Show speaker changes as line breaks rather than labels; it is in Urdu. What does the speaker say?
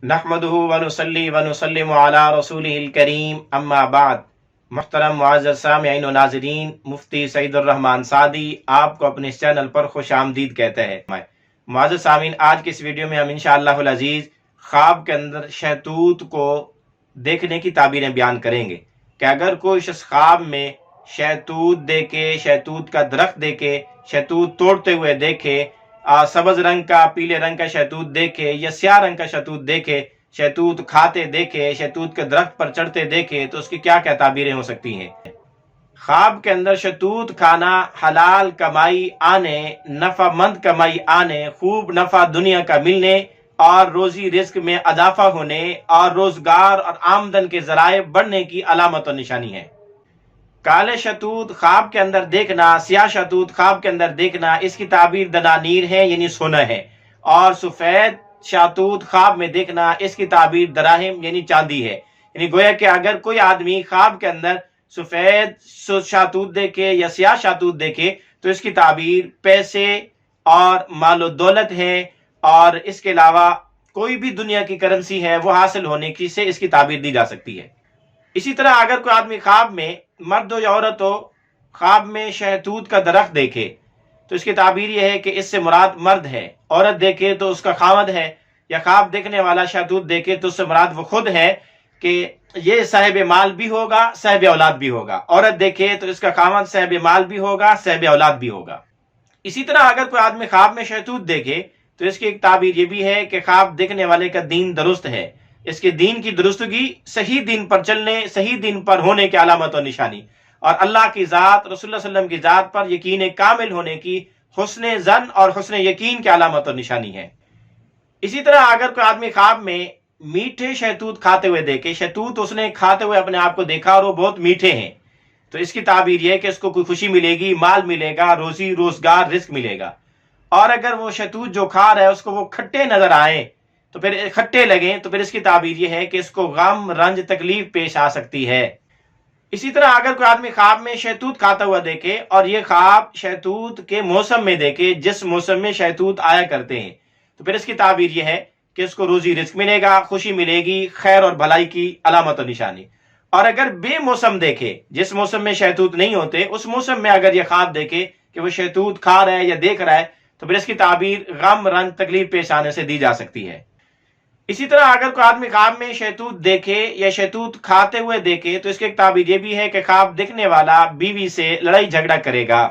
نحمدہ ونصلی ونسلم علی رسولہ الکریم اما بعد۔ محترم معزز سامعین و ناظرین، مفتی سعید الرحمن سعدی آپ کو اپنے اس چینل پر خوش آمدید کہتے ہیں۔ معزز سامعین، آج کے اس ویڈیو میں ہم انشاءاللہ العزیز خواب کے اندر شہتوت کو دیکھنے کی تعبیریں بیان کریں گے کہ اگر کوئی شخص خواب میں شہتوت دیکھے، شہتوت کا درخت دیکھے، شہتوت توڑتے ہوئے دیکھے، سبز رنگ کا، پیلے رنگ کا شہتوت دیکھے یا سیاہ رنگ کا شہتوت دیکھے، شہتوت کھاتے دیکھے، شہتوت کے درخت پر چڑھتے دیکھے، تو اس کی کیا کیا تعبیریں ہو سکتی ہیں۔ خواب کے اندر شہتوت کھانا حلال کمائی آنے، نفع مند کمائی آنے، خوب نفع دنیا کا ملنے اور روزی رزق میں اضافہ ہونے اور روزگار اور آمدن کے ذرائع بڑھنے کی علامت و نشانی ہے۔ کالے شہتوت خواب کے اندر دیکھنا، سیاہ شہتوت خواب کے اندر دیکھنا، اس کی تعبیر دنانیر ہے، یعنی سونا ہے، اور سفید شہتوت خواب میں دیکھنا، اس کی تعبیر دراہم یعنی چاندی ہے۔ یعنی گویا کہ اگر کوئی آدمی خواب کے اندر سفید شہتوت دیکھے یا سیاہ شہتوت دیکھے تو اس کی تعبیر پیسے اور مال و دولت ہے، اور اس کے علاوہ کوئی بھی دنیا کی کرنسی ہے وہ حاصل ہونے کی سے اس کی تعبیر دی جا سکتی ہے۔ اسی طرح اگر کوئی آدمی خواب میں مرد ہو یا عورت ہو، خواب میں شہتوت کا درخت دیکھے تو اس کی تعبیر یہ ہے کہ اس سے مراد مرد ہے، عورت دیکھے تو اس کا خاوند ہے، یا خواب دیکھنے والا شہتوت دیکھے تو اس سے مراد وہ خود ہے کہ یہ صاحب مال بھی ہوگا، صاحب اولاد بھی ہوگا۔ عورت دیکھے تو اس کا خاوند صاحب مال بھی ہوگا، صاحب اولاد بھی ہوگا۔ اسی طرح اگر کوئی آدمی خواب میں شہتوت دیکھے تو اس کی ایک تعبیر یہ بھی ہے کہ خواب دیکھنے والے کا دین درست ہے، اس کے دین کی درستگی، صحیح دین پر چلنے، صحیح دین پر ہونے کی علامت و نشانی، اور اللہ کی ذات، رسول اللہ صلی اللہ علیہ وسلم کی ذات پر یقین کامل ہونے کی حسن ظن اور حسن یقین کی علامت و نشانی ہے۔ اسی طرح اگر کوئی آدمی خواب میں میٹھے شہتوت کھاتے ہوئے دیکھے، شہتوت اس نے کھاتے ہوئے اپنے آپ کو دیکھا اور وہ بہت میٹھے ہیں، تو اس کی تعبیر یہ ہے کہ اس کو کوئی خوشی ملے گی، مال ملے گا، روزی روزگار رزق ملے گا۔ اور اگر وہ شہتوت جو کھا رہا ہے اس کو وہ کھٹے نظر آئیں، تو پھر کھٹے لگیں، تو پھر اس کی تعبیر یہ ہے کہ اس کو غم، رنج، تکلیف پیش آ سکتی ہے۔ اسی طرح اگر کوئی آدمی خواب میں شہتوت کھاتا ہوا دیکھے اور یہ خواب شہتوت کے موسم میں دیکھے، جس موسم میں شہتوت آیا کرتے ہیں، تو پھر اس کی تعبیر یہ ہے کہ اس کو روزی رزق ملے گا، خوشی ملے گی، خیر اور بھلائی کی علامت و نشانی۔ اور اگر بے موسم دیکھے، جس موسم میں شہتوت نہیں ہوتے، اس موسم میں اگر یہ خواب دیکھے کہ وہ شہتوت کھا رہا ہے یا دیکھ رہا ہے، تو پھر اس کی تعبیر غم، رنج، تکلیف پیش آنے سے دی جا سکتی ہے۔ اسی طرح اگر کوئی آدمی خواب میں شہتوت دیکھے یا شہتوت کھاتے ہوئے دیکھے تو اس کی ایک تعبیر یہ بھی ہے کہ خواب دیکھنے والا بیوی سے لڑائی جھگڑا کرے گا۔